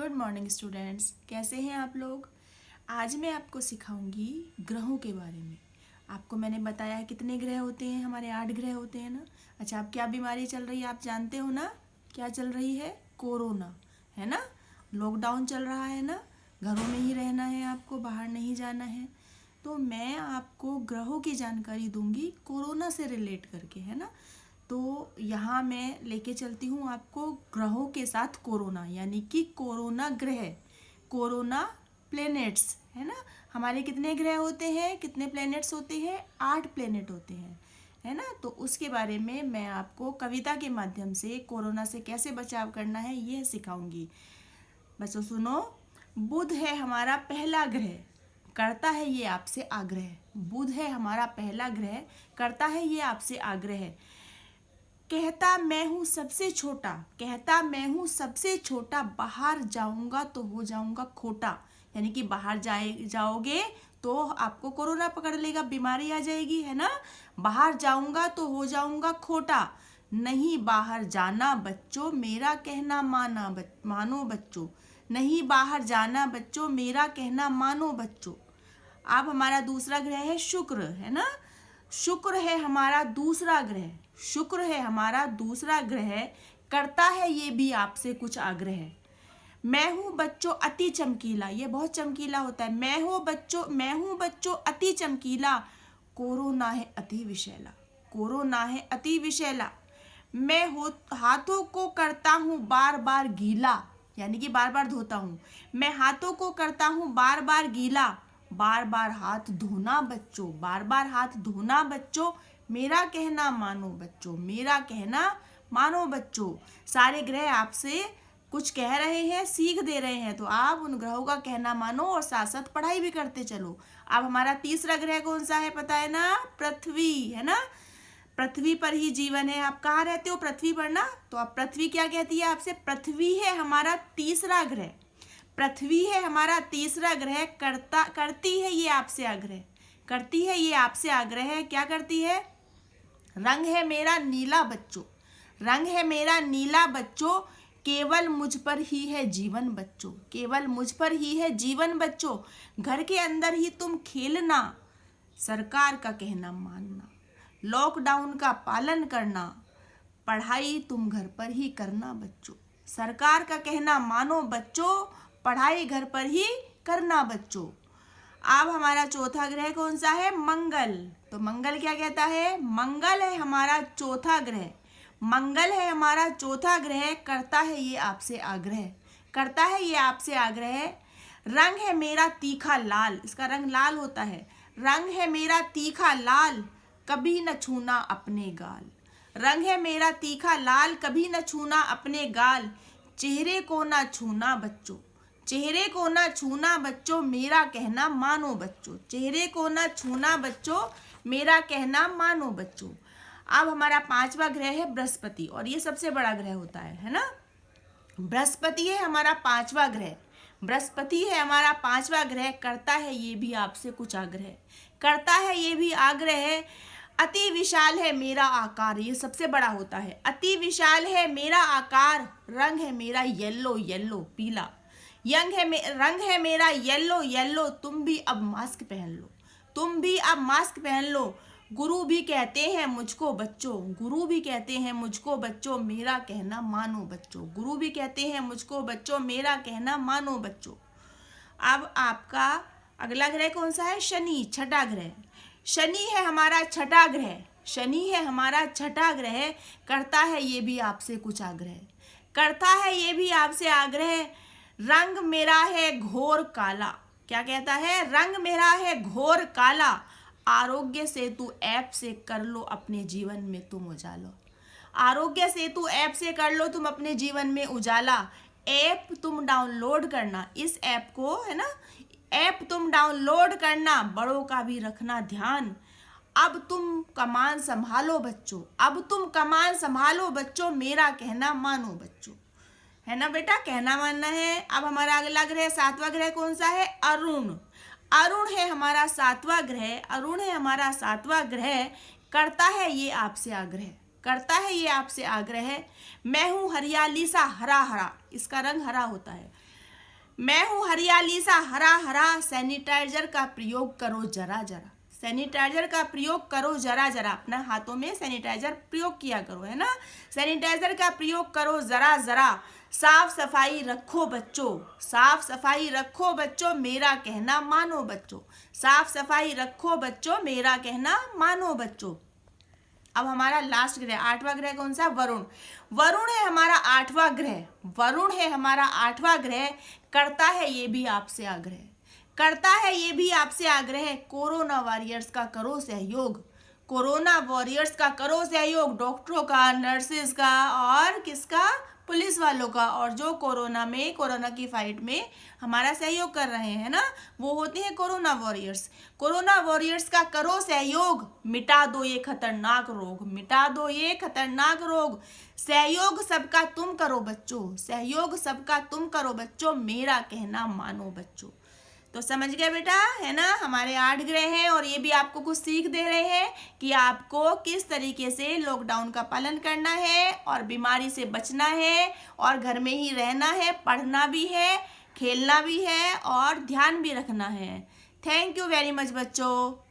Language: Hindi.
गुड मॉर्निंग स्टूडेंट्स, कैसे हैं आप लोग। आज मैं आपको सिखाऊंगी ग्रहों के बारे में। आपको मैंने बताया है कितने ग्रह होते हैं, हमारे 8 ग्रह होते हैं ना। अच्छा, अब क्या बीमारी चल रही है आप जानते हो ना। क्या चल रही है? कोरोना, है ना। लॉकडाउन चल रहा है ना, घरों में ही रहना है आपको, बाहर नहीं जाना है। तो मैं आपको ग्रहों की जानकारी दूंगी कोरोना से रिलेट करके, है ना। तो यहाँ मैं लेके चलती हूँ आपको ग्रहों के साथ कोरोना, यानी कि कोरोना ग्रह, कोरोना प्लैनेट्स, है ना। हमारे कितने ग्रह होते हैं, कितने प्लैनेट्स होते हैं? 8 प्लैनेट होते हैं, है ना। तो उसके बारे में मैं आपको कविता के माध्यम से कोरोना से कैसे बचाव करना है यह सिखाऊंगी। बच्चों सुनो। बुध है हमारा पहला ग्रह, करता है ये आपसे आग्रह। बुध है हमारा पहला ग्रह, करता है ये आपसे आग्रह। कहता मैं हूँ सबसे छोटा, कहता मैं हूँ सबसे छोटा, बाहर जाऊंगा तो हो जाऊंगा खोटा। यानी कि बाहर जाओगे तो आपको कोरोना पकड़ लेगा, बीमारी आ जाएगी, है ना। बाहर जाऊंगा तो हो जाऊंगा खोटा, नहीं बाहर जाना बच्चों मेरा कहना मानो बच्चों, नहीं बाहर जाना बच्चों मेरा कहना मानो बच्चों। अब हमारा दूसरा ग्रह है शुक्र, है ना। शुक्र है हमारा दूसरा ग्रह, शुक्र है हमारा दूसरा ग्रह, करता है ये भी आपसे कुछ आग्रह। मैं हूँ बच्चों अति चमकीला, ये बहुत चमकीला होता है। मैं हूँ बच्चों अति चमकीला, कोरोना है अति विषैला, कोरोना है अति विषैला। मैं हो हाथों को करता हूँ बार बार गीला, यानी कि बार बार धोता हूँ। मैं हाथों को करता हूँ बार बार गीला, बार बार हाथ धोना बच्चों, बार बार हाथ धोना बच्चों, मेरा कहना मानो बच्चों, मेरा कहना मानो बच्चों। सारे ग्रह आपसे कुछ कह रहे हैं, सीख दे रहे हैं, तो आप उन ग्रहों का कहना मानो और साथ साथ पढ़ाई भी करते चलो। अब हमारा तीसरा ग्रह कौन सा है पता है ना? पृथ्वी, है ना। पृथ्वी पर ही जीवन है। आप कहाँ रहते हो? पृथ्वी पर ना। तो अब पृथ्वी क्या कहती है आपसे? पृथ्वी है हमारा तीसरा ग्रह, पृथ्वी है हमारा तीसरा ग्रह, करती है ये आपसे आग्रह, करती है ये आपसे आग्रह। क्या करती है? रंग है मेरा नीला बच्चों, रंग है मेरा नीला बच्चों, केवल मुझ पर ही है जीवन बच्चों, केवल मुझ पर ही है जीवन बच्चों। घर के अंदर ही तुम खेलना, सरकार का कहना मानना, लॉकडाउन का पालन करना, पढ़ाई तुम घर पर ही करना बच्चों, सरकार का कहना मानो बच्चों, पढ़ाई घर पर ही करना बच्चों। अब हमारा चौथा ग्रह कौन सा है? मंगल। तो मंगल क्या कहता है? मंगल है हमारा चौथा ग्रह, मंगल है हमारा चौथा ग्रह, करता है ये आपसे आग्रह, करता है ये आपसे आग्रह। रंग है मेरा तीखा लाल, इसका रंग लाल होता है। रंग है मेरा तीखा लाल, कभी न छूना अपने गाल, रंग है मेरा तीखा लाल, कभी न छूना अपने गाल। चेहरे को ना छूना बच्चों, चेहरे को ना छूना बच्चों, मेरा कहना मानो बच्चों, चेहरे को ना छूना बच्चों, मेरा कहना मानो बच्चों। अब हमारा पांचवा ग्रह है बृहस्पति, और ये सबसे बड़ा ग्रह होता है ना। बृहस्पति है हमारा पांचवा ग्रह, बृहस्पति है हमारा पांचवा ग्रह, करता है ये भी आपसे कुछ आग्रह, करता है ये भी आग्रह। अति विशाल है मेरा आकार, ये सबसे बड़ा होता है। अति विशाल है मेरा आकार, रंग है मेरा येलो येलो पीला, रंग है मेरा येलो येलो, तुम भी अब मास्क पहन लो, तुम भी अब मास्क पहन लो। गुरु भी कहते हैं मुझको बच्चों, गुरु भी कहते हैं मुझको बच्चों, मेरा कहना मानो बच्चों, गुरु भी कहते हैं मुझको बच्चों, मेरा कहना मानो बच्चों। अब आपका अगला ग्रह कौन सा है? शनि, छठा ग्रह। शनि है हमारा छठा ग्रह, शनि है हमारा छठा ग्रह, करता है ये भी आपसे कुछ आग्रह, करता है ये भी आपसे आग्रह। रंग मेरा है घोर काला, क्या कहता है? रंग मेरा है घोर काला, आरोग्य सेतु ऐप से कर लो अपने जीवन में तुम उजाला, आरोग्य सेतु ऐप से कर लो तुम अपने जीवन में उजाला। ऐप तुम डाउनलोड करना, इस ऐप को, है ना, ऐप तुम डाउनलोड करना, बड़ों का भी रखना ध्यान। अब तुम कमान संभालो बच्चों, अब तुम कमान संभालो बच्चों, मेरा कहना मानो बच्चों, है ना बेटा, कहना मानना है। अब हमारा अगला ग्रह सातवां ग्रह कौन सा है? अरुण, अरुण है हमारा सातवां ग्रह, अरुण है हमारा सातवां ग्रह, करता है ये आपसे आग्रह, करता है ये आपसे आग्रह। मैं हूँ हरियाली सा हरा हरा, इसका रंग हरा होता है। मैं हूँ हरियाली सा हरा हरा, सैनिटाइजर का प्रयोग करो जरा जरा। सैनिटाइजर का प्रयोग करो जरा जरा, अपना हाथों में सैनिटाइजर प्रयोग किया करो, है ना। सैनिटाइजर का प्रयोग करो जरा जरा, साफ सफाई रखो बच्चों, साफ सफाई रखो बच्चों, मेरा कहना मानो बच्चों, साफ सफाई रखो बच्चों, मेरा कहना मानो बच्चों। अब हमारा लास्ट ग्रह, 8वां ग्रह कौन सा? वरुण। वरुण है हमारा 8वां ग्रह, वरुण है हमारा 8वां ग्रह। करता है ये भी आपसे आग्रह, करता है ये भी आपसे आग्रह, कोरोना वॉरियर्स का करो सहयोग, कोरोना वॉरियर्स का करो सहयोग, डॉक्टरों का, नर्सेज का और किसका? पुलिस वालों का, और जो कोरोना की फाइट में हमारा सहयोग कर रहे हैं ना, वो होते हैं कोरोना वॉरियर्स। कोरोना वॉरियर्स का करो सहयोग, मिटा दो ये खतरनाक रोग, मिटा दो ये खतरनाक रोग, सहयोग सबका तुम करो बच्चों, सहयोग सबका तुम करो बच्चों, मेरा कहना मानो बच्चों। तो समझ गए बेटा, है ना। हमारे 8 ग्रह हैं और ये भी आपको कुछ सीख दे रहे हैं कि आपको किस तरीके से लॉकडाउन का पालन करना है और बीमारी से बचना है और घर में ही रहना है, पढ़ना भी है, खेलना भी है और ध्यान भी रखना है। थैंक यू वेरी मच बच्चों।